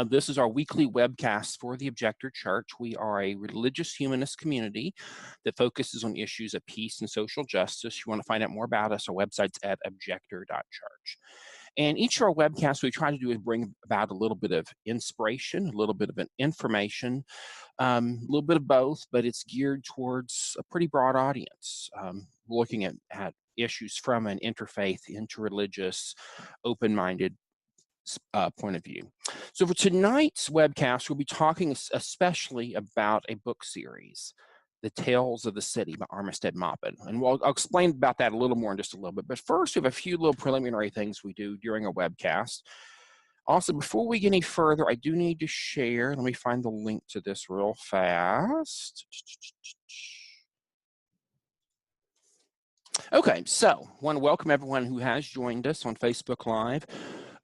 This is our weekly webcast for the Objector Church. We are a religious humanist community that focuses on issues of peace and social justice. You want to find out more about us, our website's at objector.church. And each of our webcasts we try to do is bring about a little bit of inspiration, a little bit of information, a little bit of both, but it's geared towards a pretty broad audience, looking at issues from an interfaith, interreligious, open-minded point of view. So for tonight's webcast, we'll be talking especially about a book series, The Tales of the City by Armistead Maupin. And I'll explain about that a little more in just a little bit. But first, we have a few little preliminary things we do during a webcast. Also, before we get any further, I do need to share. Let me find the link to this real fast. Okay, so I want to welcome everyone who has joined us on Facebook Live.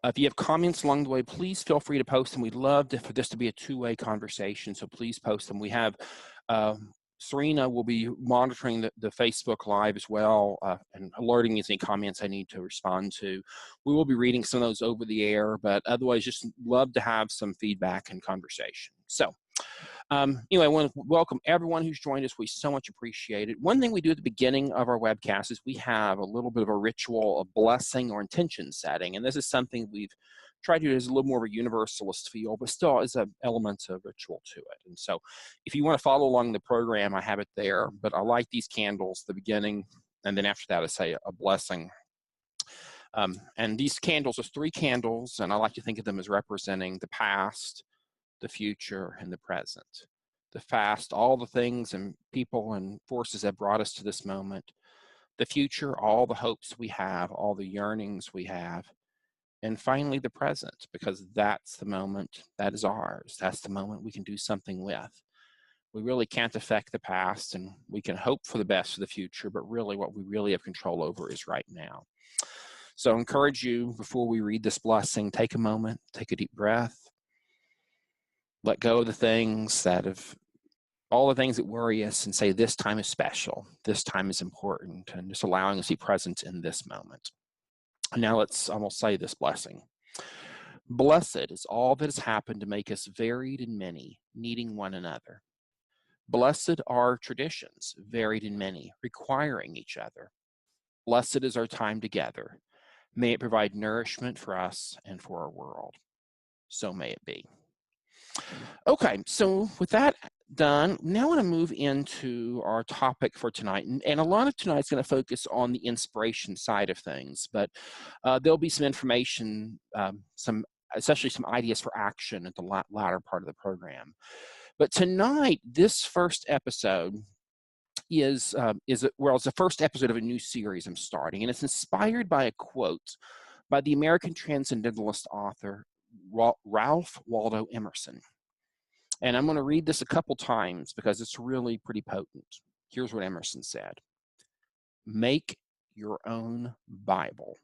If you have comments along the way, please feel free to post them. We'd love for this to be a two-way conversation, so please post them. We have Serena will be monitoring the Facebook Live as well and alerting me to any comments I need to respond to. We will be reading some of those over the air, but otherwise just love to have some feedback and conversation. So anyway, I want to welcome everyone who's joined us. We so much appreciate it. One thing we do at the beginning of our webcast is we have a little bit of a ritual of blessing or intention setting, and this is something we've tried to do as a little more of a universalist feel, but still is an element of ritual to it. And so if you want to follow along the program, I have it there, but I light these candles at the beginning, and then after that I say a blessing. And these candles, there's 3 candles, and I like to think of them as representing the past, the future, and the present. The past, all the things and people and forces that brought us to this moment. The future, all the hopes we have, all the yearnings we have. And finally, the present, because that's the moment that is ours. That's the moment we can do something with. We really can't affect the past, and we can hope for the best for the future, but really what we really have control over is right now. So I encourage you, before we read this blessing, take a moment, take a deep breath. Let go of the things all the things that worry us, and say, this time is special. This time is important, and just allowing us to be present in this moment. Now I will say this blessing. Blessed is all that has happened to make us varied and many, needing one another. Blessed are traditions, varied and many, requiring each other. Blessed is our time together. May it provide nourishment for us and for our world. So may it be. Okay, so with that done, now I want to move into our topic for tonight. And a lot of tonight's going to focus on the inspiration side of things, but there'll be some information, especially some ideas for action at the latter part of the program. But tonight, this first episode it's the first episode of a new series I'm starting, and it's inspired by a quote by the American transcendentalist author Ralph Waldo Emerson. And I'm going to read this a couple times because it's really pretty potent. Here's what Emerson said. Make your own Bible.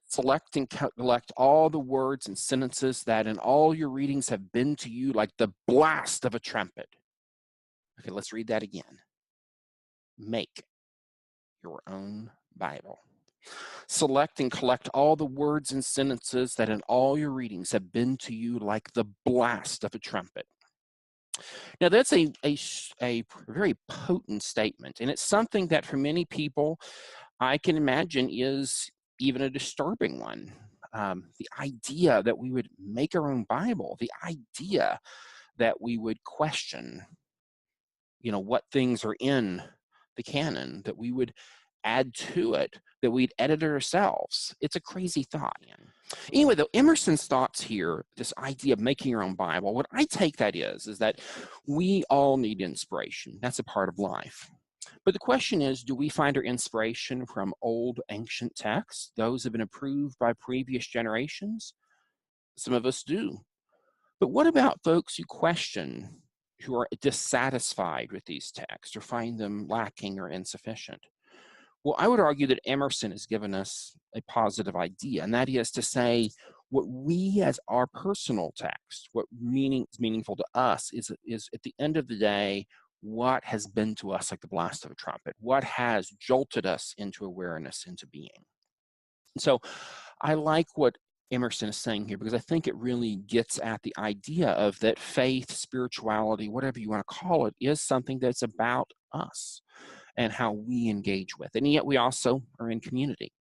Select and collect all the words and sentences that in all your readings have been to you like the blast of a trumpet. Okay, let's read that again. Make your own Bible. Select and collect all the words and sentences that in all your readings have been to you like the blast of a trumpet. Now, that's a very potent statement, and it's something that for many people, I can imagine is even a disturbing one. The idea that we would make our own Bible, the idea that we would question, what things are in the canon, that we would add to it, that we'd edit it ourselves. It's a crazy thought. Anyway, though, Emerson's thoughts here, this idea of making your own Bible, what I take that is that we all need inspiration. That's a part of life. But the question is, do we find our inspiration from old ancient texts? Those have been approved by previous generations? Some of us do. But what about folks who are dissatisfied with these texts or find them lacking or insufficient? Well, I would argue that Emerson has given us a positive idea, and that is to say what we as our personal text, what is meaningful to us is at the end of the day, what has been to us like the blast of a trumpet, what has jolted us into awareness, into being. So I like what Emerson is saying here, because I think it really gets at the idea of that faith, spirituality, whatever you want to call it, is something that's about us and how we engage with it. And yet we also are in community.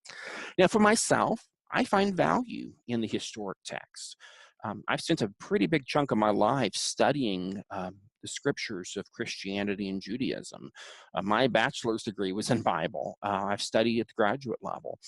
Now, for myself, I find value in the historic text. I've spent a pretty big chunk of my life studying the scriptures of Christianity and Judaism. My bachelor's degree was in Bible. I've studied at the graduate level.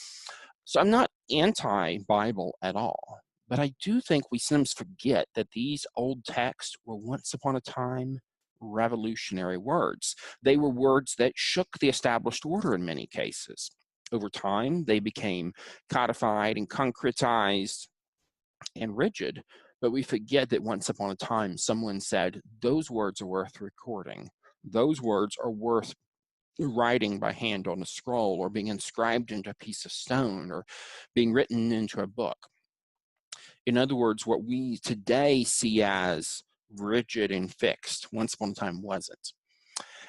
So I'm not anti-Bible at all, but I do think we sometimes forget that these old texts were once upon a time revolutionary words. They were words that shook the established order in many cases. Over time, they became codified and concretized and rigid, but we forget that once upon a time, someone said, those words are worth recording. Those words are worth writing by hand on a scroll, or being inscribed into a piece of stone, or being written into a book. In other words, what we today see as rigid and fixed, once upon a time wasn't.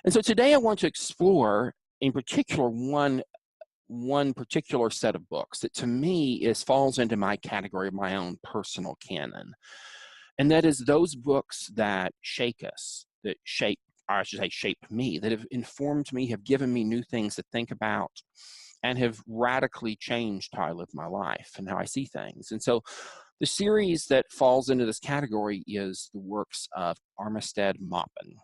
And so today I want to explore, in particular, one particular set of books that to me falls into my category of my own personal canon. And that is those books that shake us, that shape me, that have informed me, have given me new things to think about, and have radically changed how I live my life and how I see things. And so the series that falls into this category is the works of Armistead Maupin.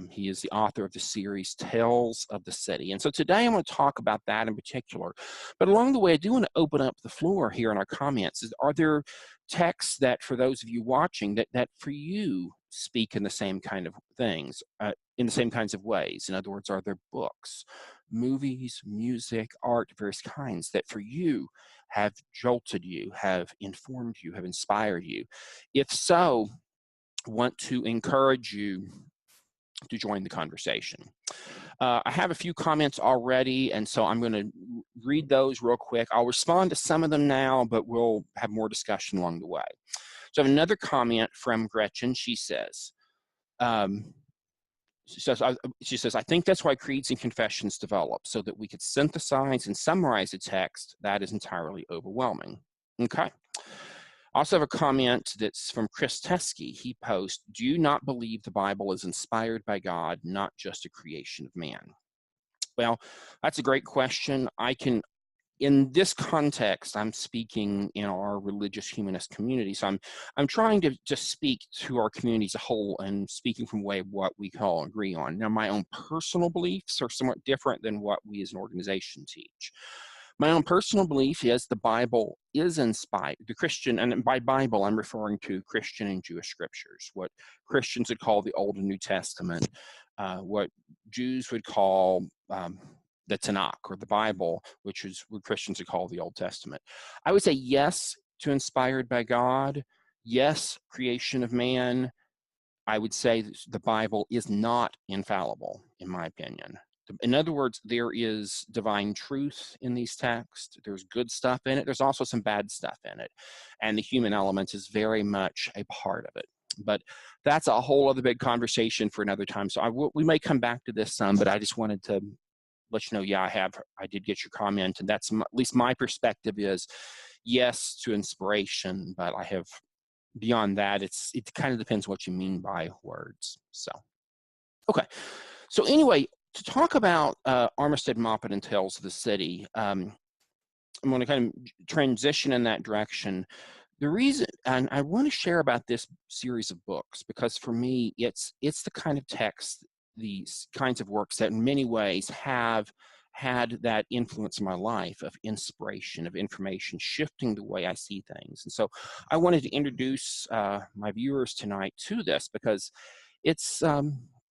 He is the author of the series Tales of the City. And so today I'm going to talk about that in particular. But along the way, I do want to open up the floor here in our comments. Are there texts that, for those of you watching, that for you speak in the same kind of things, in the same kinds of ways? In other words, are there books, movies, music, art, various kinds that for you have jolted you, have informed you, have inspired you? If so, I want to encourage you to join the conversation. I have a few comments already, and so I'm going to read those real quick. I'll respond to some of them now, but we'll have more discussion along the way. So I have another comment from Gretchen. She says, I think that's why creeds and confessions developed, so that we could synthesize and summarize a text that is entirely overwhelming. Okay. I also have a comment that's from Chris Teskey. He posts, do you not believe the Bible is inspired by God, not just a creation of man? Well, that's a great question. In this context, I'm speaking in our religious humanist community. So I'm trying to just speak to our community as a whole and speaking from way of what we can all agree on. Now, my own personal beliefs are somewhat different than what we as an organization teach. My own personal belief is the Bible is inspired. The Christian, and by Bible, I'm referring to Christian and Jewish scriptures, what Christians would call the Old and New Testament, what Jews would call the Tanakh, or the Bible, which is what Christians would call the Old Testament. I would say yes to inspired by God, yes, creation of man. I would say the Bible is not infallible, in my opinion. In other words, there is divine truth in these texts. There's good stuff in it. There's also some bad stuff in it. And the human element is very much a part of it. But that's a whole other big conversation for another time. So we may come back to this some, but I just wanted to let you know, yeah, I did get your comment. And that's at least my perspective is yes to inspiration, but I have beyond that, it kind of depends what you mean by words. So, okay. So anyway, to talk about Armistead Maupin and Tales of the City, I'm going to kind of transition in that direction. The reason, and I want to share about this series of books, because for me, it's the kind of text, these kinds of works that in many ways have had that influence in my life of inspiration, of information, shifting the way I see things. And so I wanted to introduce my viewers tonight to this because it's,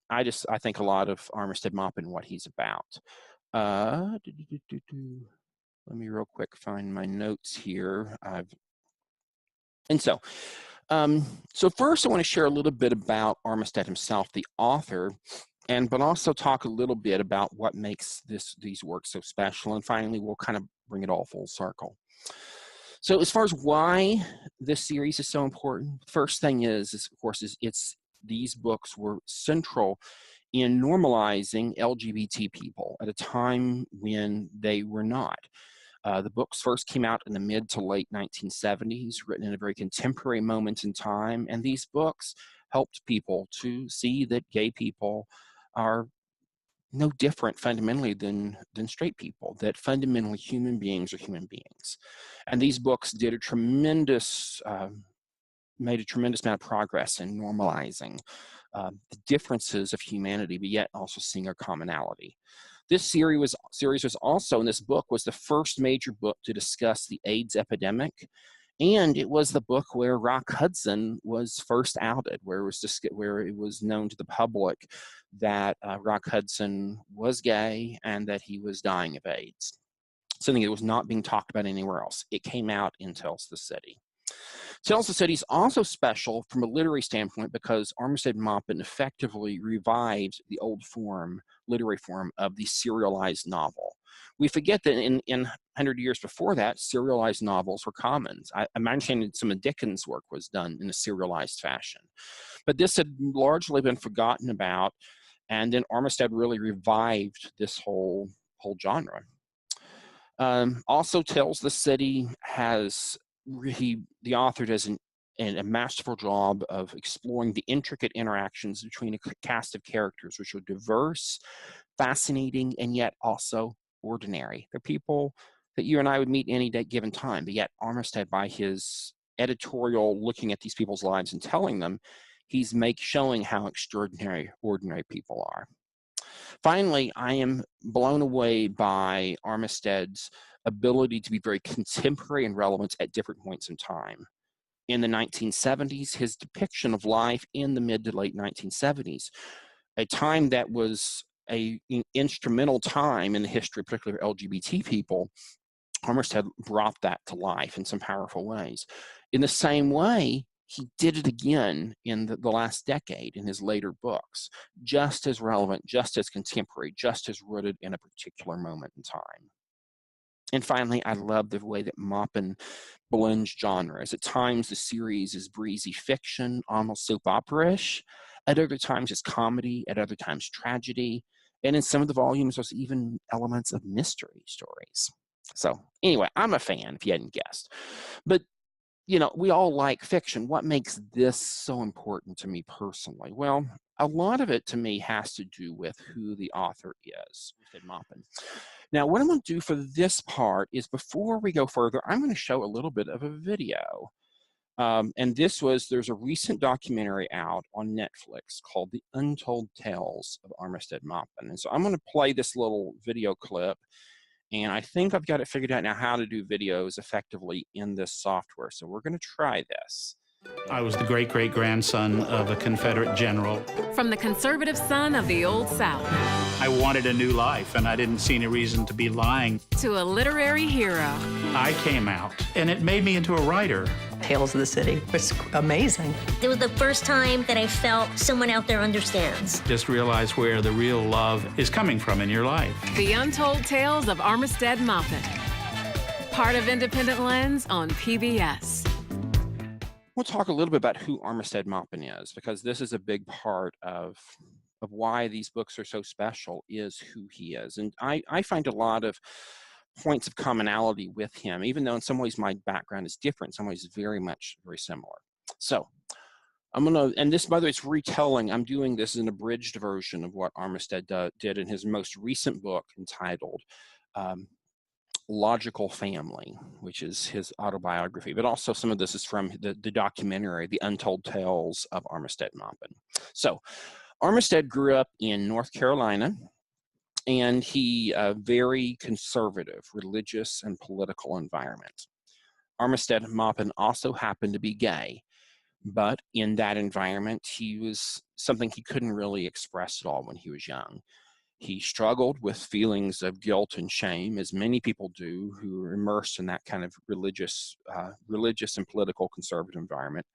I think a lot of Armistead Maupin, what he's about. Let me real quick find my notes here. So first I want to share a little bit about Armistead himself, the author, but also talk a little bit about what makes these works so special. And finally, we'll kind of bring it all full circle. So as far as why this series is so important, first thing is of course, these books were central in normalizing LGBT people at a time when they were not. The books first came out in the mid to late 1970s, written in a very contemporary moment in time, and these books helped people to see that gay people are no different fundamentally than straight people, that fundamentally human beings are human beings. And these books did a tremendous, made a tremendous amount of progress in normalizing the differences of humanity, but yet also seeing a commonality. This series was also, in this book, was the first major book to discuss the AIDS epidemic. And it was the book where Rock Hudson was first outed, where it was known to the public that Rock Hudson was gay and that he was dying of AIDS, something that was not being talked about anywhere else. It came out in Tales of the City. Tales of the City is also special from a literary standpoint because Armistead Maupin effectively revived the old literary form of the serialized novel. We forget that in 100 years before that, serialized novels were common. I'm understanding some of Dickens' work was done in a serialized fashion. But this had largely been forgotten about, and then Armistead really revived this whole genre. Also, Tales of the City has, the author does a masterful job of exploring the intricate interactions between a cast of characters, which are diverse, fascinating, and yet also ordinary. They're people that you and I would meet any given time, but yet Armistead, by his editorial looking at these people's lives and telling them, he's showing how extraordinary ordinary people are. Finally, I am blown away by Armistead's ability to be very contemporary and relevant at different points in time. In the 1970s, his depiction of life in the mid to late 1970s, a time that was an instrumental time in the history, particularly of LGBT people, Armistead brought that to life in some powerful ways. In the same way, he did it again in the last decade in his later books, just as relevant, just as contemporary, just as rooted in a particular moment in time. And finally, I love the way that Maupin blends genres. At times, the series is breezy fiction, almost soap opera-ish. At other times, it's comedy. At other times, tragedy. And in some of the volumes, there's even elements of mystery stories. So anyway, I'm a fan, if you hadn't guessed. But, you know, we all like fiction. What makes this so important to me personally? Well, a lot of it to me has to do with who the author is, Maupin. Now, what I'm going to do for this part is, before we go further, I'm going to show a little bit of a video. And there's a recent documentary out on Netflix called The Untold Tales of Armistead Maupin. And so I'm going to play this little video clip. And I think I've got it figured out now how to do videos effectively in this software. So we're going to try this. I was the great-great-grandson of a Confederate general. From the conservative son of the Old South. I wanted a new life, and I didn't see any reason to be lying. To a literary hero. I came out, and it made me into a writer. Tales of the City was amazing. It was the first time that I felt someone out there understands. Just realize where the real love is coming from in your life. The Untold Tales of Armistead Maupin. Part of Independent Lens on PBS. We'll talk a little bit about who Armistead Maupin is, because this is a big part of why these books are so special, is who he is. And I find a lot of points of commonality with him, even though in some ways my background is different, in some ways very similar. So I'm going to, and this, by the way, it's retelling. I'm doing this as an abridged version of what Armistead did in his most recent book entitled Logical Family, which is his autobiography, but also some of this is from the documentary, The Untold Tales of Armistead Maupin. So Armistead grew up in North Carolina, and he very conservative, religious and political environment. Armistead Maupin also happened to be gay, but in that environment, he was something he couldn't really express at all when he was young. He struggled with feelings of guilt and shame, as many people do who are immersed in that kind of religious and political conservative environment.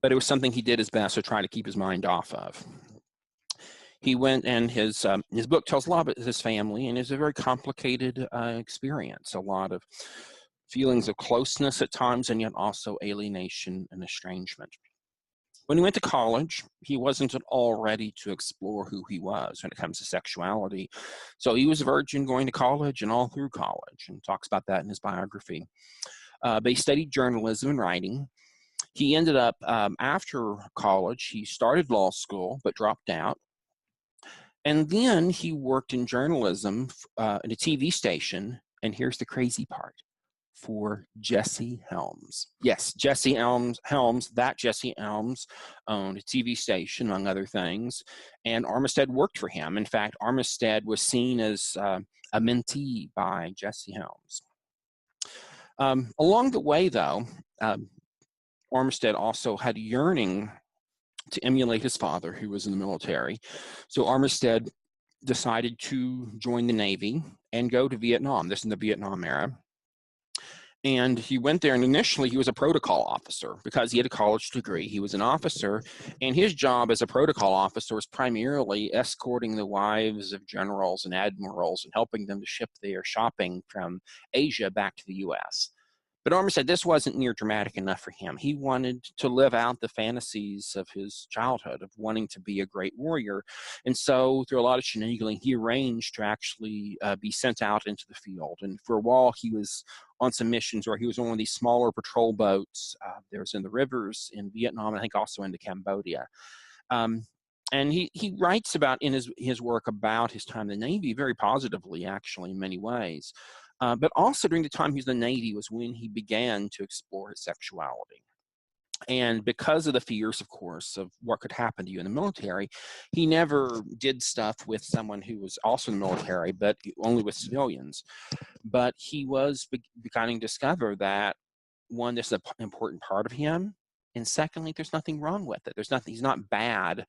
But it was something he did his best to try to keep his mind off of. He went, and his book tells a lot about his family, and it's a very complicated experience. A lot of feelings of closeness at times, and yet also alienation and estrangement. When he went to college, he wasn't at all ready to explore who he was when it comes to sexuality. So he was a virgin going to college and all through college, and talks about that in his biography. But he studied journalism and writing. He ended up, after college, he started law school, but dropped out. And then he worked in journalism at a TV station. And here's the crazy part. For Jesse Helms. Yes, Jesse Helms, that Jesse Helms owned a TV station, among other things, and Armistead worked for him. In fact, Armistead was seen as a mentee by Jesse Helms. Along the way, though, Armistead also had a yearning to emulate his father, who was in the military. So Armistead decided to join the Navy and go to Vietnam. This is in the Vietnam era. And he went there, and initially he was a protocol officer because he had a college degree. He was an officer, and his job as a protocol officer was primarily escorting the wives of generals and admirals and helping them to ship their shopping from Asia back to the U.S. But Armistead said this wasn't near dramatic enough for him. He wanted to live out the fantasies of his childhood of wanting to be a great warrior. And so through a lot of shenanigans, he arranged to actually be sent out into the field. And for a while, he was on some missions where he was on one of these smaller patrol boats. There was in the rivers in Vietnam, and I think also into Cambodia. And he writes about in his work about his time in the Navy very positively, actually, in many ways. But also during the time he was in the Navy was when he began to explore his sexuality. And because of the fears, of course, of what could happen to you in the military, he never did stuff with someone who was also in the military, but only with civilians. But he was beginning to discover that, one, this is an important part of him, and secondly, there's nothing wrong with it. He's not bad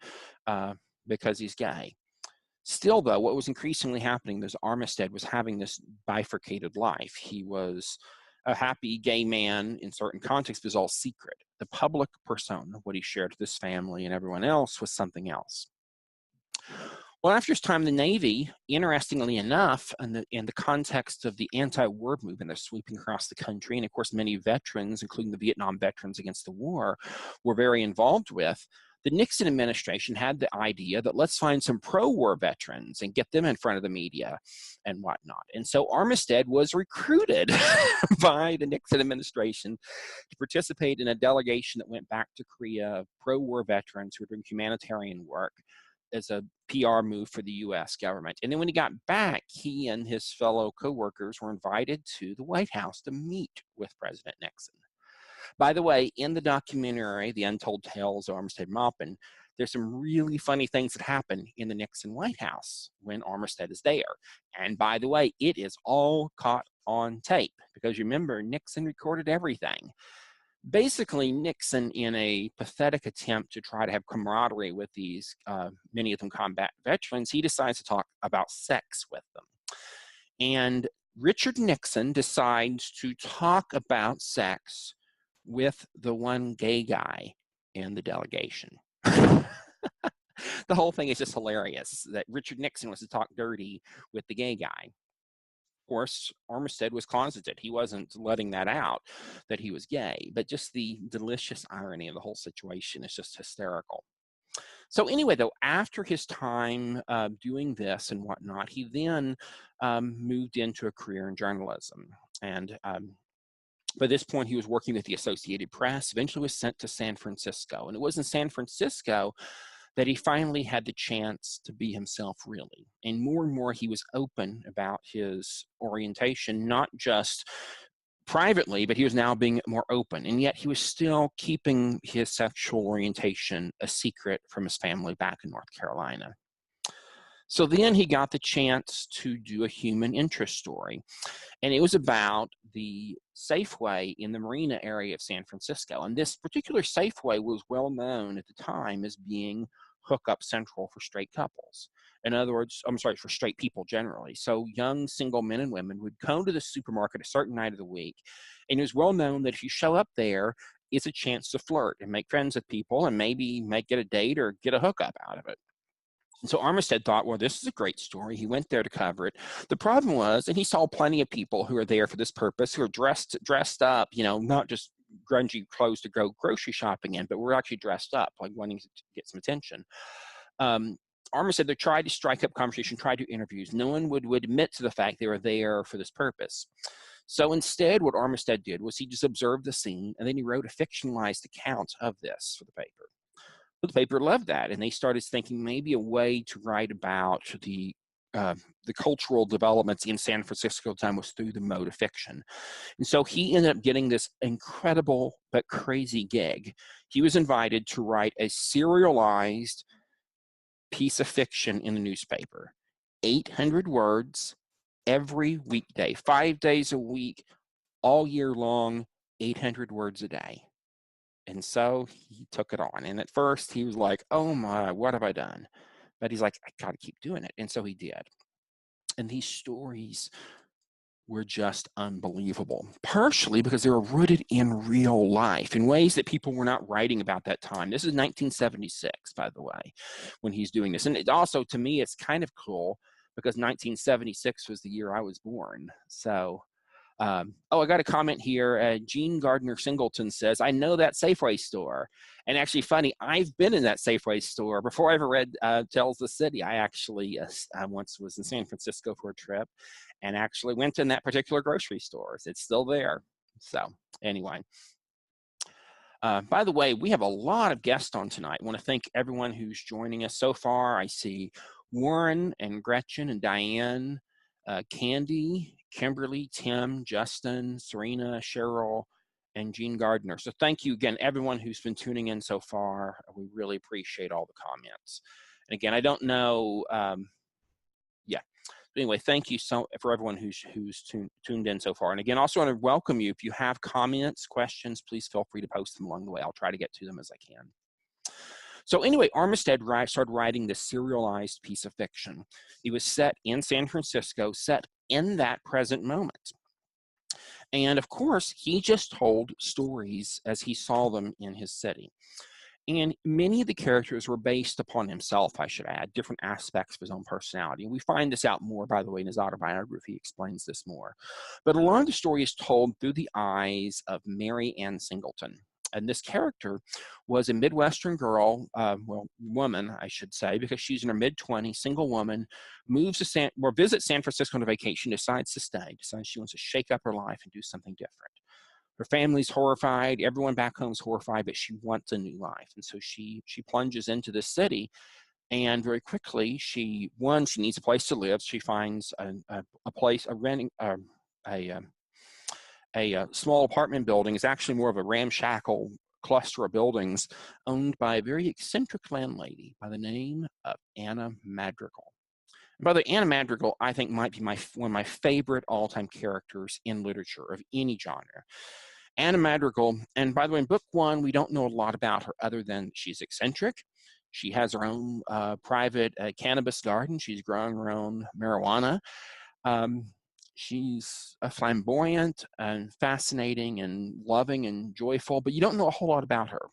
because he's gay. Still, though, what was increasingly happening was Armistead was having this bifurcated life. He was a happy gay man in certain contexts, but it was all secret. The public persona, what he shared with his family and everyone else, was something else. Well, after his time in the Navy, interestingly enough, in the context of the anti-war movement that's sweeping across the country, and of course many veterans, including the Vietnam veterans against the war, were very involved with, the Nixon administration had the idea that let's find some pro-war veterans and get them in front of the media and whatnot. And so Armistead was recruited by the Nixon administration to participate in a delegation that went back to Korea of pro-war veterans who were doing humanitarian work as a PR move for the U.S. government. And then when he got back, he and his fellow co-workers were invited to the White House to meet with President Nixon. By the way, in the documentary, The Untold Tales of Armistead Maupin, there's some really funny things that happen in the Nixon White House when Armistead is there. And by the way, it is all caught on tape because remember, Nixon recorded everything. Basically, Nixon, in a pathetic attempt to try to have camaraderie with these, many of them combat veterans, he decides to talk about sex with them. And Richard Nixon decides to talk about sex with the one gay guy in the delegation. The whole thing is just hilarious that Richard Nixon was to talk dirty with the gay guy. Of course, Armistead was closeted. He wasn't letting that out, that he was gay, but just the delicious irony of the whole situation is just hysterical. So anyway, though, after his time doing this and whatnot, he then moved into a career in journalism. And by this point, he was working with the Associated Press, eventually was sent to San Francisco. And it was in San Francisco that he finally had the chance to be himself, really. And more he was open about his orientation, not just privately, but he was now being more open. And yet he was still keeping his sexual orientation a secret from his family back in North Carolina. So then he got the chance to do a human interest story. And it was about the Safeway in the Marina area of San Francisco. And this particular Safeway was well known at the time as being hookup central for straight couples. In other words, for straight people generally. So young single men and women would come to the supermarket a certain night of the week. And it was well known that if you show up there, it's a chance to flirt and make friends with people and maybe get a date or get a hookup out of it. And so Armistead thought, well, this is a great story. He went there to cover it. The problem was, and he saw plenty of people who are there for this purpose, who are dressed up, not just grungy clothes to go grocery shopping in, but we're actually dressed up, like wanting to get some attention. Armistead, they tried to strike up conversation, tried to do interviews. No one would admit to the fact they were there for this purpose. So instead, what Armistead did was he just observed the scene, and then he wrote a fictionalized account of this for the paper. But the paper loved that, and they started thinking maybe a way to write about the cultural developments in San Francisco at the time was through the mode of fiction. And so he ended up getting this incredible but crazy gig. He was invited to write a serialized piece of fiction in the newspaper, 800 words every weekday, 5 days a week, all year long, 800 words a day. And so he took it on. And at first he was like, oh my, what have I done? But he's like, I got to keep doing it. And so he did. And these stories were just unbelievable, partially because they were rooted in real life in ways that people were not writing about that time. This is 1976, by the way, when he's doing this. And it also, to me, it's kind of cool because 1976 was the year I was born. So, I got a comment here. Gene Gardner Singleton says, I know that Safeway store. And actually funny, I've been in that Safeway store before I ever read Tells the City. I actually once was in San Francisco for a trip and actually went in that particular grocery store. It's still there. So anyway. By the way, we have a lot of guests on tonight. I want to thank everyone who's joining us so far. I see Warren and Gretchen and Diane, Candy, Kimberly, Tim, Justin, Serena, Cheryl, and Gene Gardner. So thank you again, everyone who's been tuning in so far. We really appreciate all the comments. And again, I don't know, Anyway, thank you for everyone who's tuned in so far. And again, also want to welcome you. If you have comments, questions, please feel free to post them along the way. I'll try to get to them as I can. So anyway, Armistead started writing this serialized piece of fiction. It was set in San Francisco, set in that present moment. And of course, he just told stories as he saw them in his city. And many of the characters were based upon himself, I should add, different aspects of his own personality. And we find this out more, by the way, in his autobiography. He explains this more. But a lot of the story is told through the eyes of Mary Ann Singleton. And this character was a Midwestern girl, woman, I should say, because she's in her mid-20s, single woman, moves to visits San Francisco on a vacation, decides to stay, decides she wants to shake up her life and do something different. Her family's horrified, everyone back home is horrified, but she wants a new life. And so she plunges into this city, and very quickly, she needs a place to live. She finds a small apartment building. Is actually more of a ramshackle cluster of buildings owned by a very eccentric landlady by the name of Anna Madrigal. And by the way, Anna Madrigal, I think, might be one of my favorite all-time characters in literature of any genre. Anna Madrigal, and by the way, in book one, we don't know a lot about her other than she's eccentric. She has her own private cannabis garden. She's growing her own marijuana. She's flamboyant and fascinating and loving and joyful, but you don't know a whole lot about her.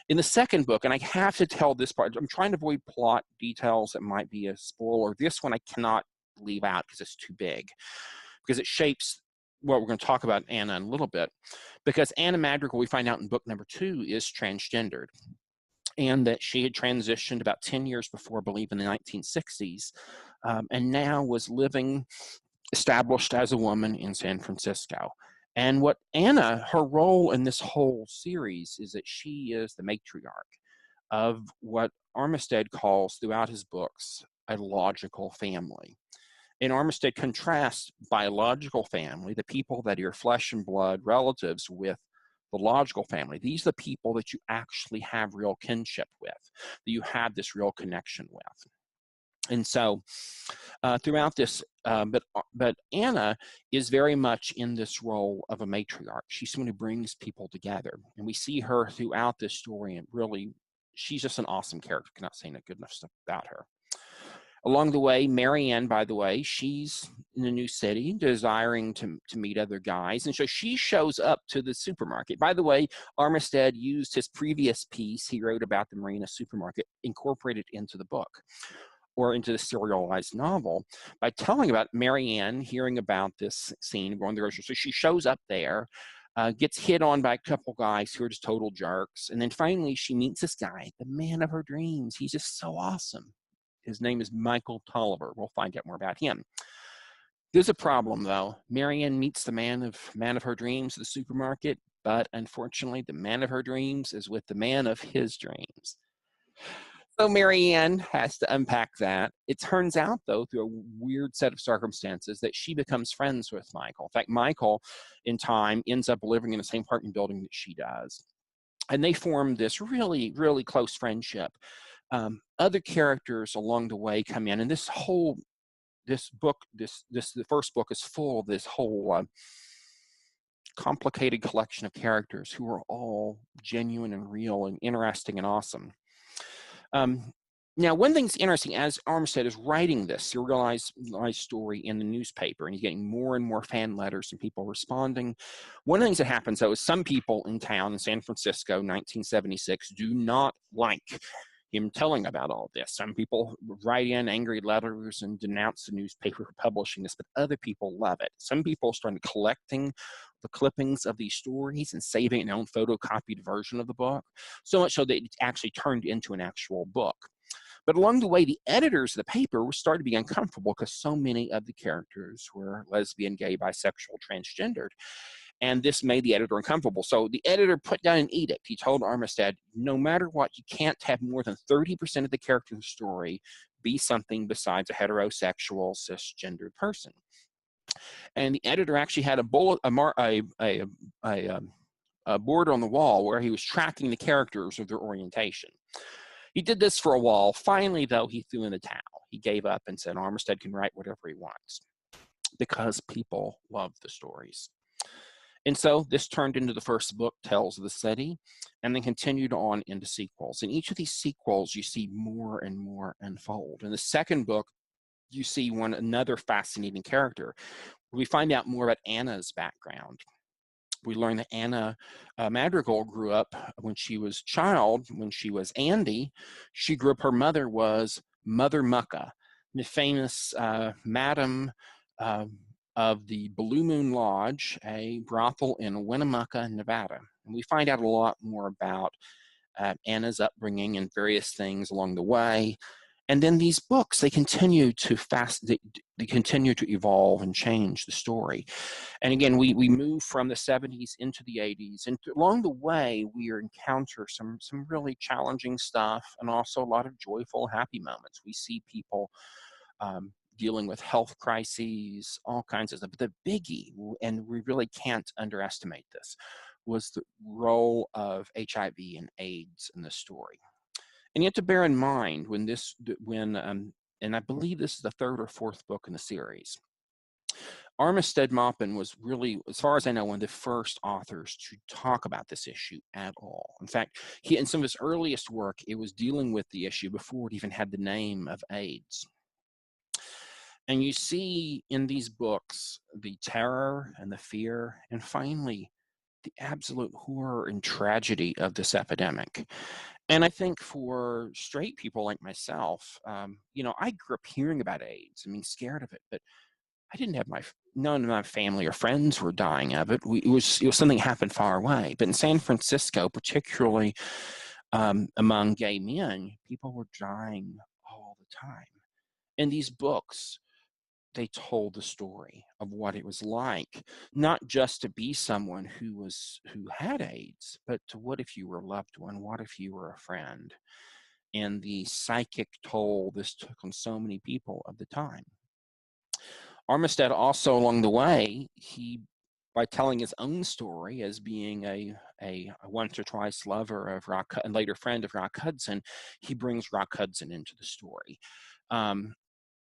In the second book, and I have to tell this part, I'm trying to avoid plot details that might be a spoiler. This one I cannot leave out because it's too big, because it shapes what we're going to talk about Anna in a little bit. Because Anna Madrigal, we find out in book number 2, is transgendered, and that she had transitioned about 10 years before, I believe in the 1960s, and now was living established as a woman in San Francisco. And what Anna, her role in this whole series is that she is the matriarch of what Armistead calls throughout his books a logical family. And Armistead contrasts biological family, the people that are your flesh and blood relatives, with the logical family. These are the people that you actually have real kinship with, that you have this real connection with. And so throughout this, but Anna is very much in this role of a matriarch. She's someone who brings people together. And we see her throughout this story, and really, she's just an awesome character. Cannot say good enough stuff about her. Along the way, Mary Ann, by the way, she's in a new city, desiring to meet other guys. And so she shows up to the supermarket. By the way, Armistead used his previous piece he wrote about the Marina supermarket, incorporated into the book, or into the serialized novel, by telling about Mary Ann hearing about this scene going to the grocery store. So she shows up there. gets hit on by a couple guys who are just total jerks. And then finally she meets this guy, the man of her dreams. He's just so awesome. His name is Michael Tolliver. We'll find out more about him. There's a problem, though. Marianne meets the man of her dreams at the supermarket, but unfortunately, the man of her dreams is with the man of his dreams. So Marianne has to unpack that. It turns out, though, through a weird set of circumstances, that she becomes friends with Michael. In fact, Michael, in time, ends up living in the same apartment building that she does. And they form this really, really close friendship. Other characters along the way come in, and the first book is full of this whole complicated collection of characters who are all genuine and real and interesting and awesome. Now, one thing's interesting, as Armistead is writing this serialized story in the newspaper, and he's getting more and more fan letters and people responding, one of the things that happens, though, is some people in town in San Francisco, 1976, do not like him telling about all this. Some people write in angry letters and denounce the newspaper for publishing this, but other people love it. Some people started collecting the clippings of these stories and saving an own photocopied version of the book, so much so that it actually turned into an actual book. But along the way, the editors of the paper were starting to be uncomfortable because so many of the characters were lesbian, gay, bisexual, transgendered. And this made the editor uncomfortable. So the editor put down an edict. He told Armistead, no matter what, you can't have more than 30% of the character of the story be something besides a heterosexual, cisgendered person. And the editor actually had a board on the wall where he was tracking the characters of their orientation. He did this for a while. Finally, though, he threw in the towel. He gave up and said Armistead can write whatever he wants because people love the stories. And so this turned into the first book, Tales of the City, and then continued on into sequels. In each of these sequels, you see more and more unfold. In the second book, you see another fascinating character. We find out more about Anna's background. We learn that Anna Madrigal grew up when she was a child, when she was Andy. She grew up, her mother was Mother Mucka, the famous madam of the Blue Moon Lodge, a brothel in Winnemucca, Nevada. And we find out a lot more about Anna's upbringing and various things along the way. And then these books, they continue to evolve and change the story. And again, we move from the 70s into the 80s. And along the way, we encounter some really challenging stuff and also a lot of joyful, happy moments. We see people dealing with health crises, all kinds of stuff. But the biggie, and we really can't underestimate this, was the role of HIV and AIDS in the story. And you have to bear in mind and I believe this is the third or fourth book in the series, Armistead Maupin was really, as far as I know, one of the first authors to talk about this issue at all. In fact, in some of his earliest work, it was dealing with the issue before it even had the name of AIDS. And you see in these books the terror and the fear, and finally, the absolute horror and tragedy of this epidemic. And I think for straight people like myself, I grew up hearing about AIDS, scared of it, but I didn't have none of my family or friends were dying of it. It was something that happened far away. But in San Francisco, particularly among gay men, people were dying all the time. In these books, they told the story of what it was like, not just to be someone who had AIDS, but to what if you were a loved one, what if you were a friend, and the psychic toll this took on so many people of the time. Armistead also, along the way, by telling his own story as being a once or twice lover of Rock and later friend of Rock Hudson, he brings Rock Hudson into the story.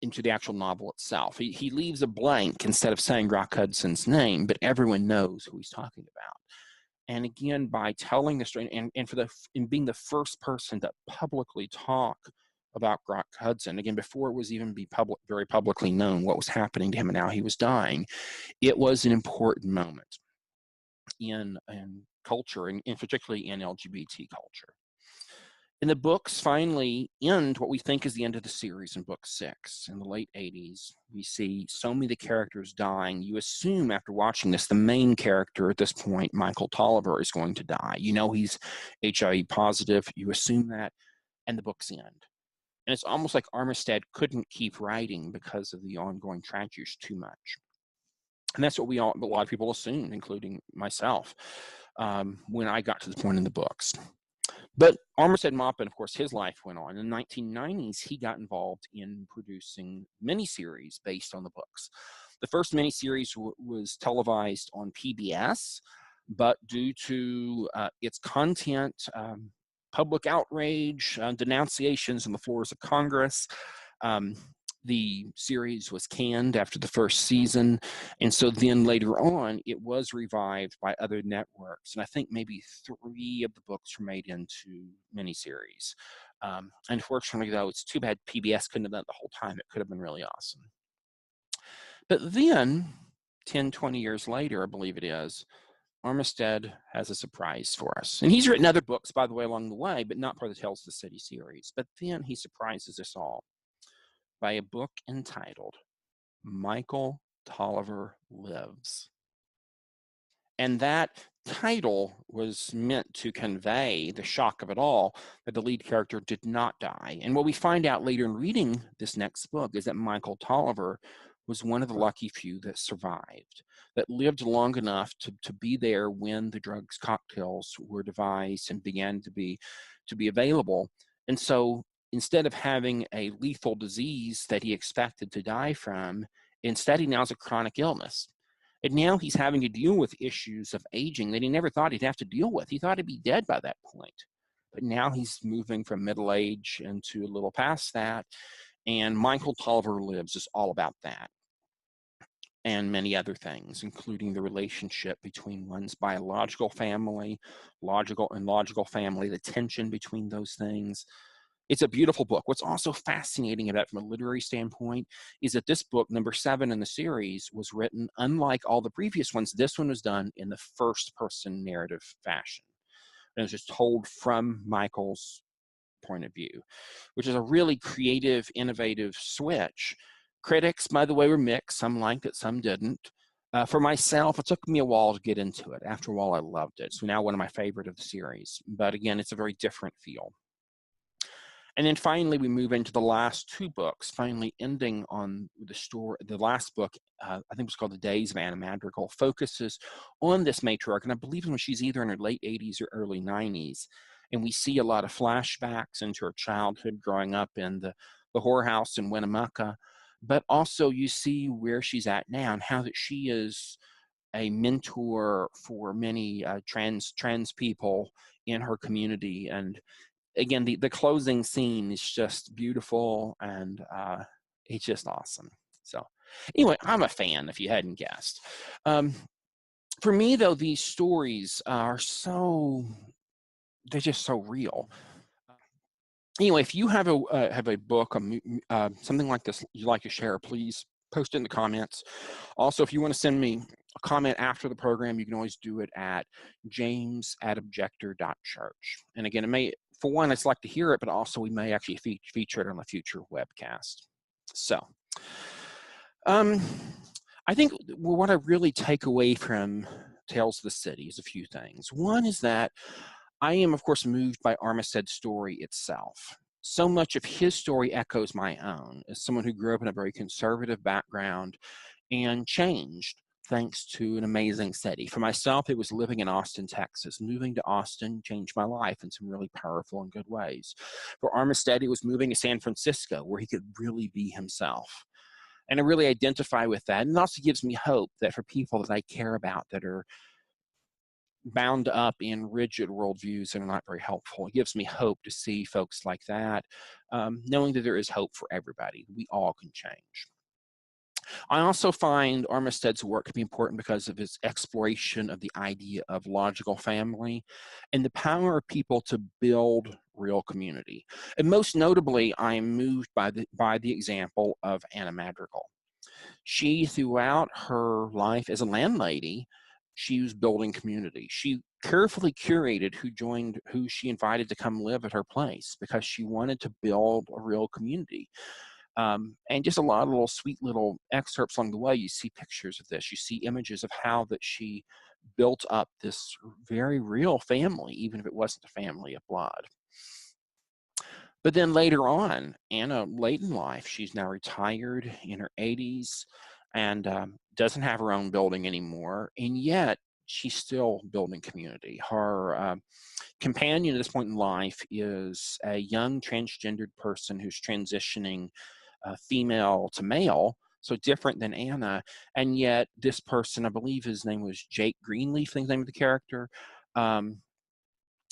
Into the actual novel itself. He leaves a blank instead of saying Rock Hudson's name, but everyone knows who he's talking about. And again, by telling the story and being the first person to publicly talk about Rock Hudson, again, before it was even very publicly known what was happening to him and how he was dying, it was an important moment in culture, and particularly in LGBT culture. And the books finally end what we think is the end of the series in book 6. In the late 80s, we see so many of the characters dying. You assume after watching this, the main character at this point, Michael Tolliver, is going to die. You know he's HIV positive. You assume that, and the books end. And it's almost like Armistead couldn't keep writing because of the ongoing tragedies too much. And that's what a lot of people assumed, including myself, when I got to the point in the books. But Armistead Maupin, of course, his life went on. In the 1990s, he got involved in producing miniseries based on the books. The first miniseries was televised on PBS, but due to its content, public outrage, denunciations on the floors of Congress, the series was canned after the first season, and so then later on it was revived by other networks, and I think maybe 3 of the books were made into miniseries. Unfortunately, though, it's too bad PBS couldn't have done it the whole time. It could have been really awesome. But then 10, 20 years later, I believe it is, Armistead has a surprise for us. And he's written other books, by the way, along the way, but not part of the Tales of the City series. But then he surprises us all by a book entitled Michael Tolliver Lives. And that title was meant to convey the shock of it all, that the lead character did not die. And what we find out later in reading this next book is that Michael Tolliver was one of the lucky few that survived, that lived long enough to be there when the drugs cocktails were devised and began to be available. And so instead of having a lethal disease that he expected to die from, instead he now has a chronic illness. And now he's having to deal with issues of aging that he never thought he'd have to deal with. He thought he'd be dead by that point. But now he's moving from middle age into a little past that. And Michael Tolliver Lives is all about that, and many other things, including the relationship between one's biological family, logical family, the tension between those things. It's a beautiful book. What's also fascinating about it from a literary standpoint is that this book, number 7 in the series, was written, unlike all the previous ones, this one was done in the first-person narrative fashion. And it was just told from Michael's point of view, which is a really creative, innovative switch. Critics, by the way, were mixed. Some liked it, some didn't. For myself, it took me a while to get into it. After a while, I loved it. So now one of my favorite of the series. But again, it's a very different feel. And then finally, we move into the last 2 books, finally ending on the story. The last book, I think it was called The Days of Anna Madrigal, focuses on this matriarch. And I believe when she's either in her late 80s or early 90s. And we see a lot of flashbacks into her childhood growing up in the whorehouse in Winnemucca. But also you see where she's at now and how that she is a mentor for many trans people in her community. And again, the closing scene is just beautiful, and it's just awesome. So anyway, I'm a fan, if you hadn't guessed. For me, though, these stories are they're just so real. Anyway, if you have a book, something like this you'd like to share, please post it in the comments. Also, if you want to send me a comment after the program, you can always do it at james@objector.church. And again, it may, for one, I'd like to hear it, but also we may actually feature it on a future webcast. So, I think what I really take away from Tales of the City is a few things. One is that I am, of course, moved by Armistead's story itself. So much of his story echoes my own, as someone who grew up in a very conservative background and changed thanks to an amazing city. For myself, it was living in Austin, Texas. Moving to Austin changed my life in some really powerful and good ways. For Armistead, it was moving to San Francisco, where he could really be himself. And I really identify with that. And it also gives me hope that for people that I care about that are bound up in rigid worldviews that are not very helpful, it gives me hope to see folks like that, knowing that there is hope for everybody. We all can change. I also find Armistead's work to be important because of his exploration of the idea of logical family and the power of people to build real community. And most notably, I am moved by the example of Anna Madrigal. She, throughout her life as a landlady, she was building community. She carefully curated who she invited to come live at her place because she wanted to build a real community. And just a lot of little sweet little excerpts along the way. You see pictures of this. You see images of how that she built up this very real family, even if it wasn't a family of blood. But then later on, Anna, late in life, she's now retired in her 80s and doesn't have her own building anymore. And yet she's still building community. Her companion at this point in life is a young transgendered person who's transitioning female to male, so different than Anna. And yet this person, I believe his name was Jake Greenleaf, I think the name of the character,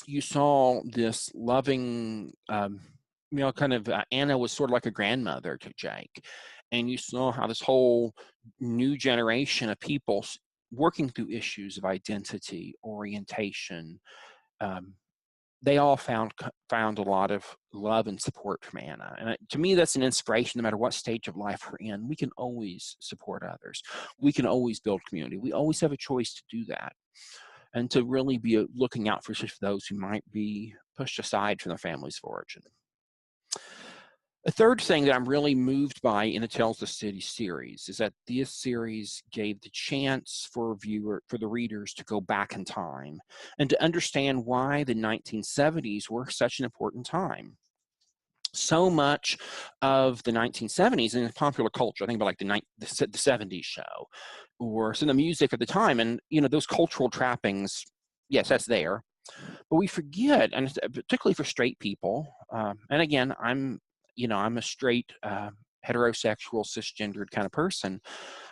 you saw this loving, Anna was sort of like a grandmother to Jake. And you saw how this whole new generation of people working through issues of identity, orientation, they all found a lot of love and support from Anna. And to me, that's an inspiration. No matter what stage of life we're in, we can always support others. We can always build community. We always have a choice to do that, and to really be looking out for those who might be pushed aside from their families of origin. A third thing that I'm really moved by in the Tales of the City series is that this series gave the chance for the readers to go back in time and to understand why the 1970s were such an important time. So much of the 1970s in popular culture, I think about like the 70s show, or some of the music of the time, and those cultural trappings, yes, that's there. But we forget, and particularly for straight people, and again, I'm a straight, heterosexual, cisgendered kind of person.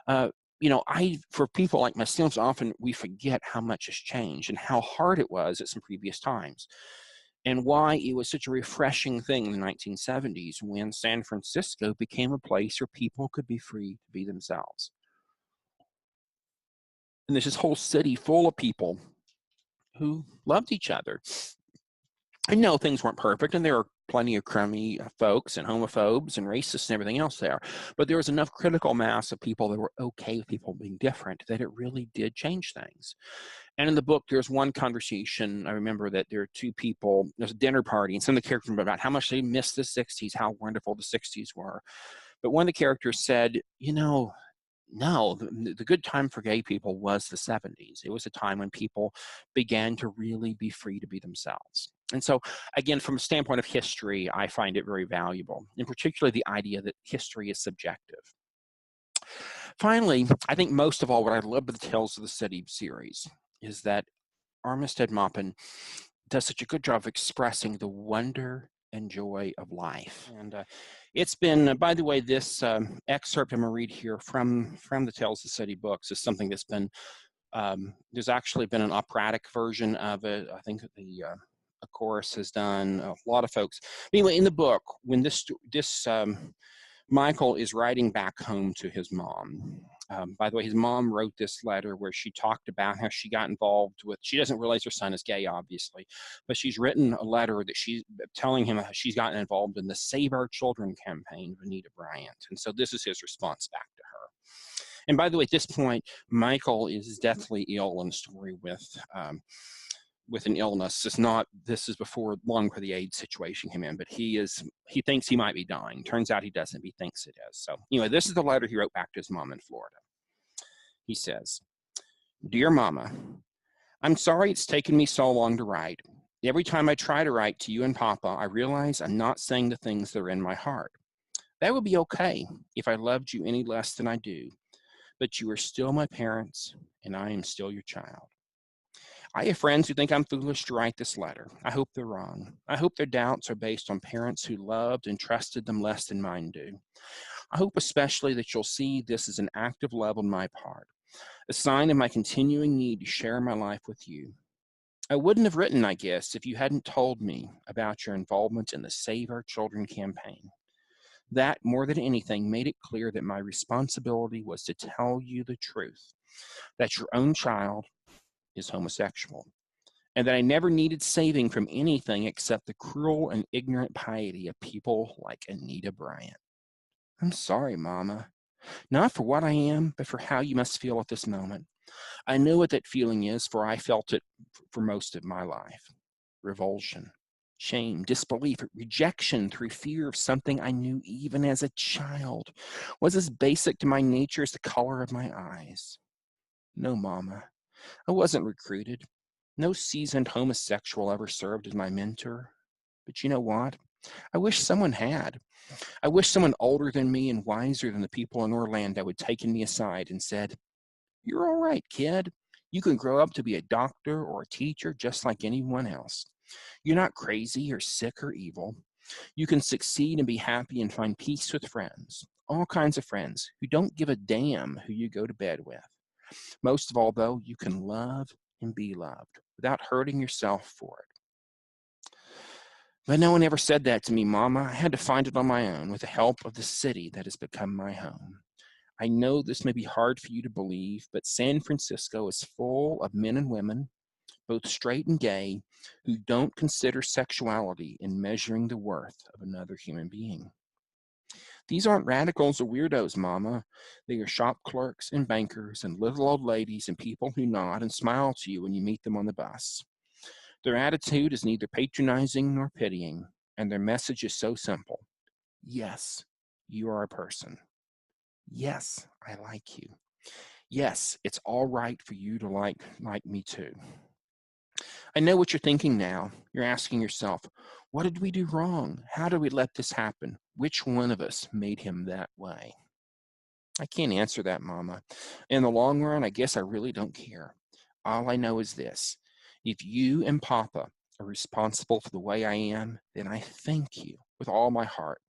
For people like myself, often we forget how much has changed and how hard it was at some previous times, and why it was such a refreshing thing in the 1970s when San Francisco became a place where people could be free to be themselves. And there's this whole city full of people who loved each other. I know things weren't perfect, and there are plenty of crummy folks and homophobes and racists and everything else there, but there was enough critical mass of people that were okay with people being different that it really did change things. And in the book, there's one conversation. I remember that there are two people, there's a dinner party, and some of the characters were about how much they missed the 60s, how wonderful the 60s were. But one of the characters said, no, the good time for gay people was the 70s. It was a time when people began to really be free to be themselves. And so, again, from a standpoint of history, I find it very valuable, and particularly the idea that history is subjective. Finally, I think most of all, what I love about the Tales of the City series is that Armistead Maupin does such a good job of expressing the wonder and joy of life. And it's been, by the way, this excerpt I'm going to read here from the Tales of the City books is something that's been, there's actually been an operatic version of it. I think a chorus has done, a lot of folks. Anyway, in the book, when this Michael is writing back home to his mom. By the way, his mom wrote this letter where she talked about how she got involved with, she doesn't realize her son is gay, obviously, but she's written a letter that she's telling him how she's gotten involved in the Save Our Children campaign of Anita Bryant. And so this is his response back to her. And by the way, at this point, Michael is deathly ill in the story with an illness. This is long before the AIDS situation came in, but he thinks he might be dying. Turns out he doesn't, he thinks it is. So anyway, this is the letter he wrote back to his mom in Florida. He says, "Dear Mama, I'm sorry it's taken me so long to write. Every time I try to write to you and Papa, I realize I'm not saying the things that are in my heart. That would be okay if I loved you any less than I do, but you are still my parents and I am still your child. I have friends who think I'm foolish to write this letter. I hope they're wrong. I hope their doubts are based on parents who loved and trusted them less than mine do. I hope especially that you'll see this as an act of love on my part, a sign of my continuing need to share my life with you. I wouldn't have written, I guess, if you hadn't told me about your involvement in the Save Our Children campaign. That, more than anything, made it clear that my responsibility was to tell you the truth, that your own child is homosexual, and that I never needed saving from anything except the cruel and ignorant piety of people like Anita Bryant. I'm sorry, Mama, not for what I am, but for how you must feel at this moment. I know what that feeling is, for I felt it for most of my life. Revulsion, shame, disbelief, rejection through fear of something I knew even as a child was as basic to my nature as the color of my eyes. No, Mama, I wasn't recruited. No seasoned homosexual ever served as my mentor. But you know what? I wish someone had. I wish someone older than me and wiser than the people in Orlando had taken me aside and said, "You're all right, kid. You can grow up to be a doctor or a teacher just like anyone else. You're not crazy or sick or evil. You can succeed and be happy and find peace with friends, all kinds of friends who don't give a damn who you go to bed with. Most of all, though, you can love and be loved without hurting yourself for it." But no one ever said that to me, Mama. I had to find it on my own with the help of the city that has become my home. I know this may be hard for you to believe, but San Francisco is full of men and women, both straight and gay, who don't consider sexuality in measuring the worth of another human being. These aren't radicals or weirdos, Mama. They are shop clerks and bankers and little old ladies and people who nod and smile to you when you meet them on the bus. Their attitude is neither patronizing nor pitying, and their message is so simple. Yes, you are a person. Yes, I like you. Yes, it's all right for you to like me too. I know what you're thinking now. You're asking yourself, what did we do wrong? How did we let this happen? Which one of us made him that way? I can't answer that, Mama. In the long run, I guess I really don't care. All I know is this. If you and Papa are responsible for the way I am, then I thank you with all my heart,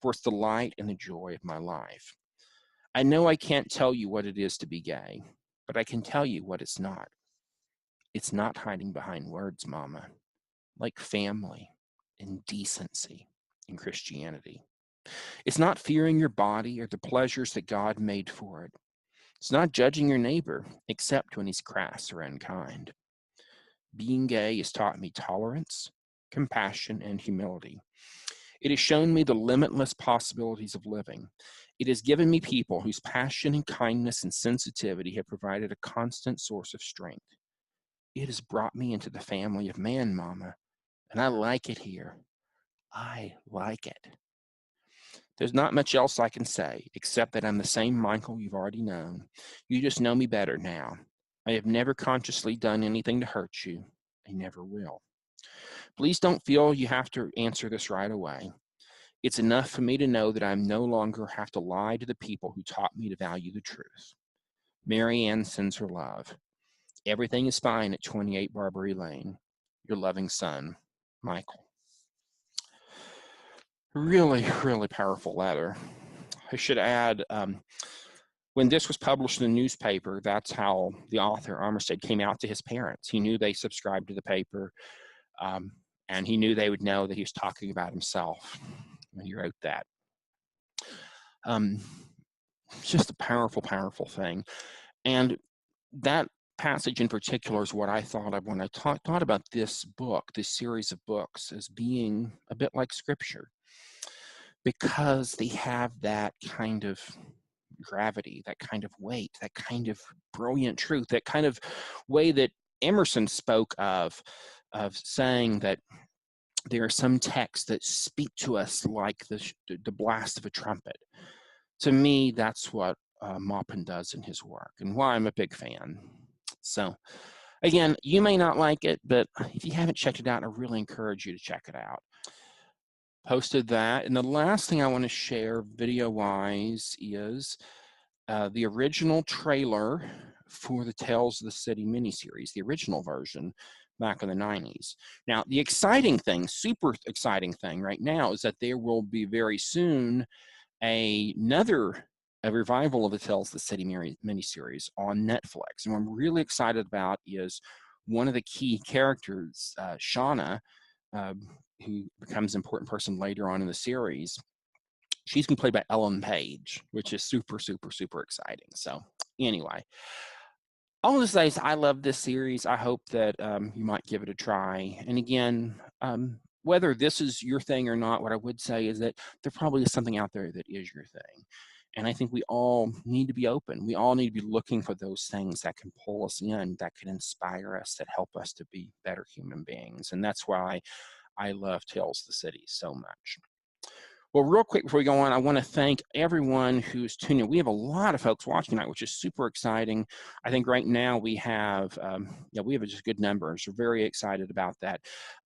for it's the light and the joy of my life. I know I can't tell you what it is to be gay, but I can tell you what it's not. It's not hiding behind words, Mama, like family and decency in Christianity. It's not fearing your body or the pleasures that God made for it. It's not judging your neighbor, except when he's crass or unkind. Being gay has taught me tolerance, compassion, and humility. It has shown me the limitless possibilities of living. It has given me people whose passion and kindness and sensitivity have provided a constant source of strength. It has brought me into the family of man, Mama, and I like it here. I like it. There's not much else I can say, except that I'm the same Michael you've already known. You just know me better now. I have never consciously done anything to hurt you. I never will. Please don't feel you have to answer this right away. It's enough for me to know that I no longer have to lie to the people who taught me to value the truth. Mary Ann sends her love. Everything is fine at 28 Barbary Lane. Your loving son, Michael. Really, really powerful letter. I should add, when this was published in the newspaper, that's how the author, Armistead, came out to his parents. He knew they subscribed to the paper, and he knew they would know that he was talking about himself when he wrote that. It's just a powerful, powerful thing. And that passage in particular is what I thought of when I thought about this book, this series of books, as being a bit like Scripture, because they have that kind of gravity, that kind of weight, that kind of brilliant truth, that kind of way that Emerson spoke of saying that there are some texts that speak to us like the blast of a trumpet. To me, that's what Maupin does in his work, and why I'm a big fan. So, again, you may not like it, but if you haven't checked it out, I really encourage you to check it out. Posted that, and the last thing I want to share video-wise is the original trailer for the Tales of the City miniseries, the original version back in the 90s. Now, the exciting thing, super exciting thing right now is that there will be very soon a revival of the Tales of the City miniseries on Netflix. And what I'm really excited about is one of the key characters, Shauna, who becomes an important person later on in the series. She's been played by Ellen Page, which is super, super, super exciting. So anyway, all to say is I love this series. I hope that you might give it a try. And again, whether this is your thing or not, what I would say is that there probably is something out there that is your thing. And I think we all need to be open. We all need to be looking for those things that can pull us in, that can inspire us, that help us to be better human beings. And that's why I love Tales of the City so much. Well, real quick before we go on, I want to thank everyone who's tuning in. We have a lot of folks watching tonight, which is super exciting. I think right now we have, we have just good numbers. We're very excited about that.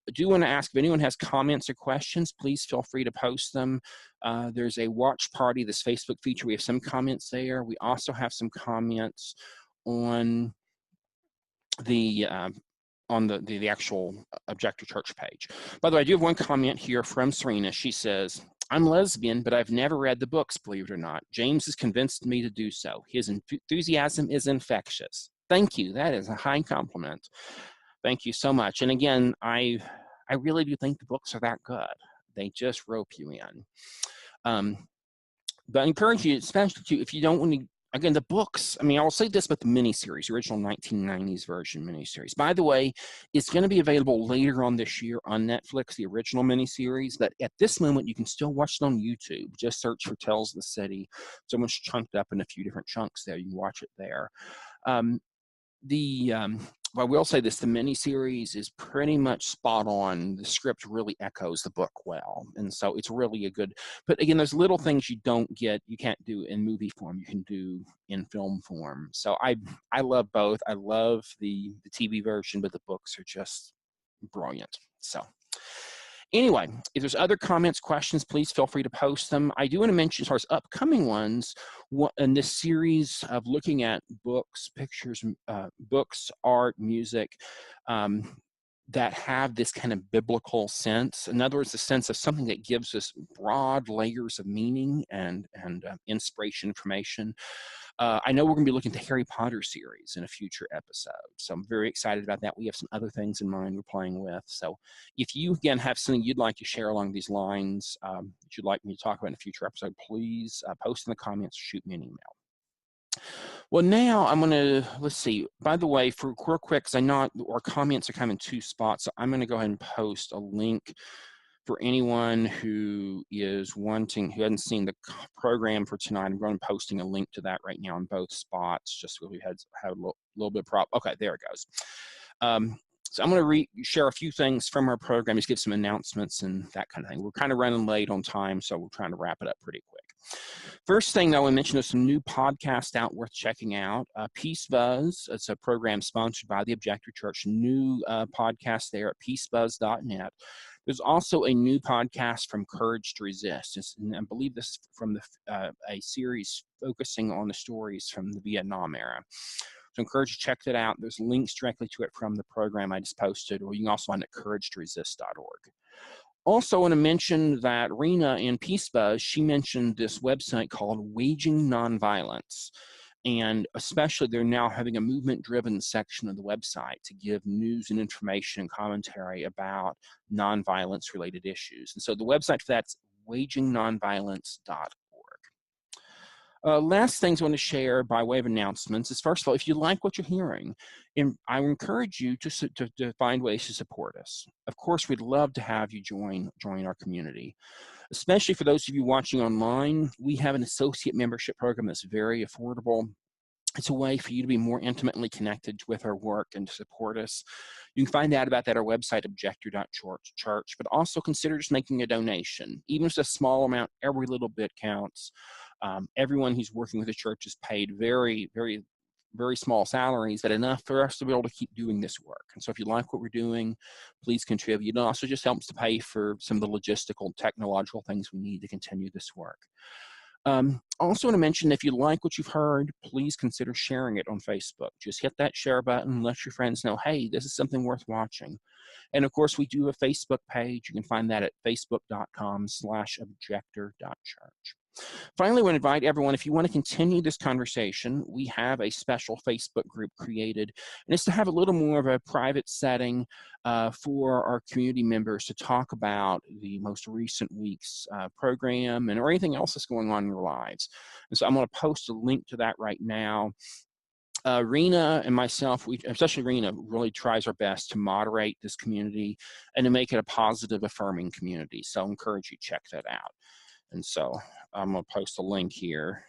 I do want to ask if anyone has comments or questions, please feel free to post them. There's a watch party, this Facebook feature. We have some comments there. We also have some comments on the actual Objector Church page. By the way, I do have one comment here from Serena. She says, I'm lesbian, but I've never read the books, believe it or not. James has convinced me to do so. His enthusiasm is infectious. Thank you. That is a high compliment. Thank you so much. And again, I really do think the books are that good. They just rope you in. But I encourage you, especially if you don't want to, again, the books, I mean, I'll say this about the miniseries, the original 1990s version miniseries. By the way, it's going to be available later on this year on Netflix, the original miniseries, but at this moment, you can still watch it on YouTube. Just search for Tales of the City. It's almost chunked up in a few different chunks there. You can watch it there. I will say this, the miniseries is pretty much spot on. The script really echoes the book well. And so it's really a good, but again, there's little things you can't do in movie form, you can do in film form. So I love both. I love the TV version, but the books are just brilliant. So anyway, if there's other comments, questions, please feel free to post them. I do want to mention as far as upcoming ones, in this series of looking at books, pictures, books, art, music, that have this kind of biblical sense. In other words, the sense of something that gives us broad layers of meaning and inspiration, information. I know we're going to be looking at the Harry Potter series in a future episode, so I'm very excited about that. We have some other things in mind we're playing with. So if you, again, have something you'd like to share along these lines that you'd like me to talk about in a future episode, please post in the comments or shoot me an email. Well, now I'm going to, let's see, by the way, for real quick, because I know our comments are kind of in two spots, so I'm going to go ahead and post a link for anyone who is wanting, who hasn't seen the program for tonight. I'm going to be posting a link to that right now in both spots, just so we have a little bit of prop. Okay, there it goes. So I'm going to share a few things from our program, just give some announcements and that kind of thing. We're kind of running late on time, so we're trying to wrap it up pretty quick. First thing, though, I mentioned there's some new podcasts out worth checking out. Peace Buzz, it's a program sponsored by the Objector Church. New podcast there at peacebuzz.net. There's also a new podcast from Courage to Resist. And I believe this is from a series focusing on the stories from the Vietnam era. So I encourage you to check that out. There's links directly to it from the program I just posted, or you can also find it at couragetoresist.org. Also want to mention that Rena in Peace Buzz, she mentioned this website called Waging Nonviolence. And especially they're now having a movement-driven section of the website to give news and information and commentary about nonviolence-related issues. And so the website for that's wagingnonviolence.org. Last things I want to share by way of announcements is, first of all, if you like what you're hearing, I encourage you to find ways to support us. Of course, we'd love to have you join our community. Especially for those of you watching online, we have an associate membership program that's very affordable. It's a way for you to be more intimately connected with our work and to support us. You can find out about that at our website, objector.church, but also consider just making a donation. Even if it's a small amount, every little bit counts. Everyone who's working with the church is paid very, very, very small salaries, but enough for us to be able to keep doing this work. And so if you like what we're doing, please contribute. It also just helps to pay for some of the logistical, technological things we need to continue this work. Also want to mention, if you like what you've heard, please consider sharing it on Facebook. Just hit that share button, let your friends know, hey, this is something worth watching. And of course, we do a Facebook page. You can find that at facebook.com/objector.church. Finally, I want to invite everyone, if you want to continue this conversation, we have a special Facebook group created, and it's to have a little more of a private setting for our community members to talk about the most recent week's program or anything else that's going on in their lives. And so I'm going to post a link to that right now. Rena and myself, especially Rena, really tries our best to moderate this community and to make it a positive, affirming community. So I encourage you to check that out. And so I'm going to post a link here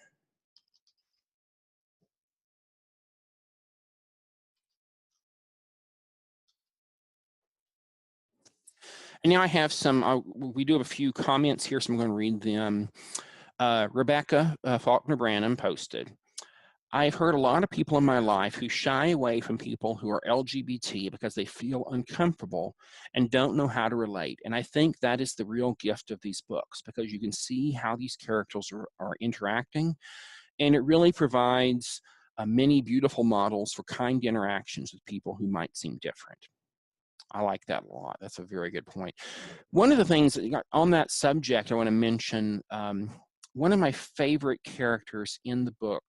And now I have some, we do have a few comments here, so I'm going to read them. Rebecca Faulkner Branham posted, I've heard a lot of people in my life who shy away from people who are LGBT because they feel uncomfortable and don't know how to relate. And I think that is the real gift of these books, because you can see how these characters are interacting, and it really provides many beautiful models for kind interactions with people who might seem different. I like that a lot. That's a very good point. One of the things on that subject I want to mention, one of my favorite characters in the book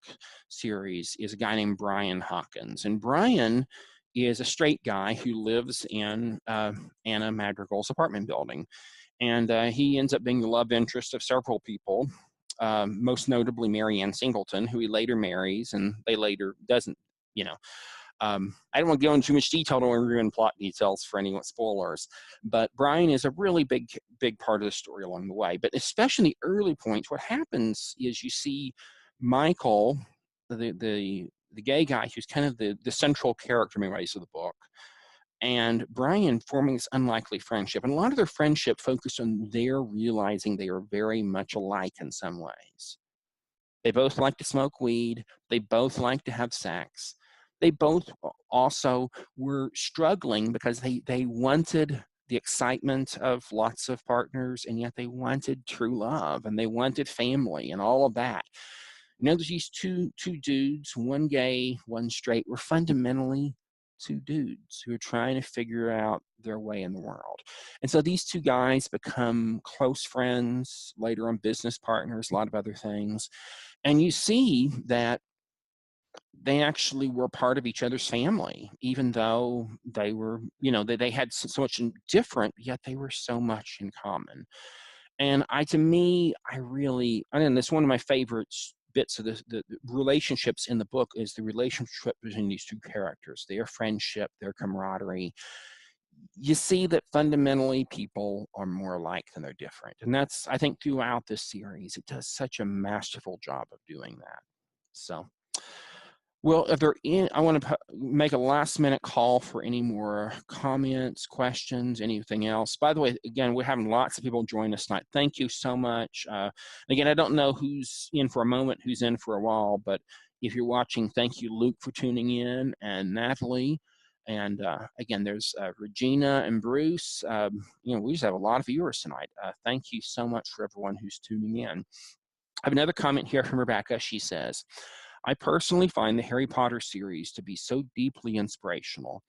series is a guy named Brian Hawkins. And Brian is a straight guy who lives in Anna Madrigal's apartment building. And he ends up being the love interest of several people, most notably Mary Ann Singleton, who he later marries, and they later doesn't, you know. I don't want to go into too much detail, don't want to ruin plot details for anyone, spoilers, but Brian is a really big part of the story along the way. But especially in the early points, what happens is you see Michael, the gay guy, who's kind of the central character in many ways of the book, and Brian forming this unlikely friendship. And a lot of their friendship focused on their realizing they are very much alike in some ways. They both like to smoke weed. They both like to have sex. They both also were struggling because they wanted the excitement of lots of partners, and yet they wanted true love, and they wanted family and all of that. You know, these two dudes, one gay, one straight, were fundamentally two dudes who are trying to figure out their way in the world. And so these two guys become close friends, later on business partners, a lot of other things. And you see that they actually were part of each other's family, even though they were, you know, they had so much different, yet they were so much in common. And to me, and this one of my favorite bits of the relationships in the book is the relationship between these two characters, their friendship, their camaraderie. You see that fundamentally people are more alike than they're different. And that's, I think, throughout this series, it does such a masterful job of doing that. So, well, I want to make a last-minute call for any more comments, questions, anything else. By the way, again, we're having lots of people join us tonight. Thank you so much. Again, I don't know who's in for a moment, who's in for a while, but if you're watching, thank you, Luke, for tuning in, and Natalie. And again, there's Regina and Bruce. You know, we just have a lot of viewers tonight. Thank you so much for everyone who's tuning in. I have another comment here from Rebecca. She says, I personally find the Harry Potter series to be so deeply inspirational.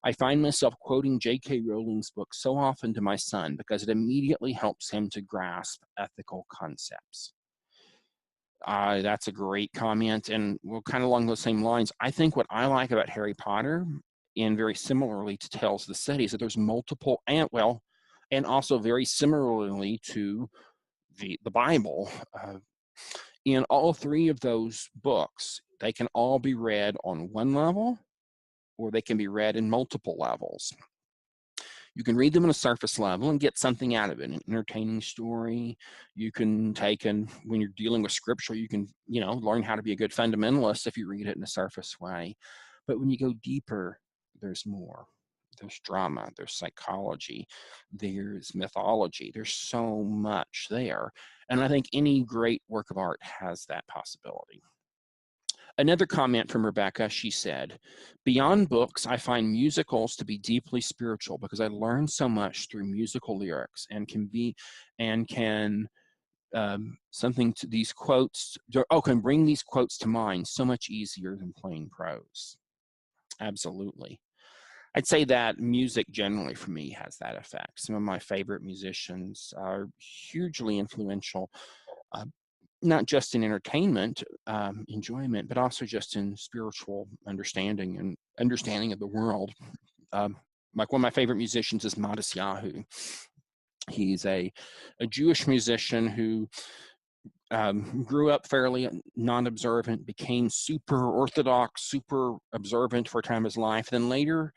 I find myself quoting J.K. Rowling's book so often to my son because it immediately helps him to grasp ethical concepts. That's a great comment, and we're kind of along those same lines. I think what I like about Harry Potter, and very similarly to Tales of the City, is that there's multiple, and also very similarly to the Bible, in all three of those books, they can all be read on one level, or they can be read in multiple levels. You can read them on a surface level and get something out of it, an entertaining story. You can when you're dealing with scripture, you can, you know, learn how to be a good fundamentalist if you read it in a surface way. But when you go deeper, there's more. There's drama, there's psychology, there's mythology, there's so much there. And I think any great work of art has that possibility. Another comment from Rebecca, she said, beyond books, I find musicals to be deeply spiritual because I learn so much through musical lyrics and can something to these quotes, can bring these quotes to mind so much easier than plain prose. Absolutely. I'd say that music generally for me has that effect. Some of my favorite musicians are hugely influential, not just in entertainment, enjoyment, but also just in spiritual understanding and understanding of the world. Like one of my favorite musicians is Maupin. He's a Jewish musician who grew up fairly non-observant, became super orthodox, super observant for a time of his life, then later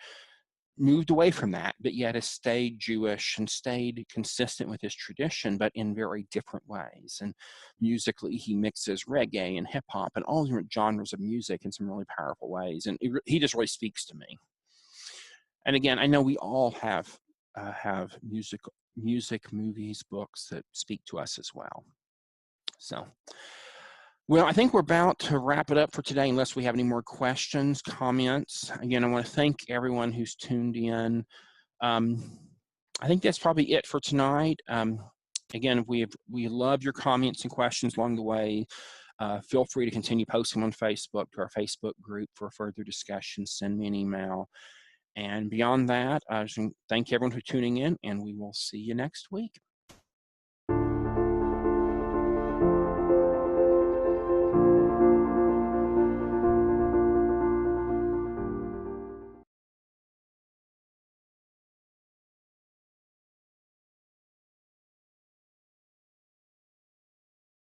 moved away from that, but yet has stayed Jewish and stayed consistent with his tradition, but in very different ways. And musically, he mixes reggae and hip hop and all different genres of music in some really powerful ways. And he just really speaks to me. And again, I know we all have have music, movies, books that speak to us as well. So, well, I think we're about to wrap it up for today unless we have any more questions, comments. Again, I want to thank everyone who's tuned in. I think that's probably it for tonight. Again, we love your comments and questions along the way. Feel free to continue posting on Facebook to our Facebook group for further discussion. Send me an email. And beyond that, I just thank everyone for tuning in, and we will see you next week.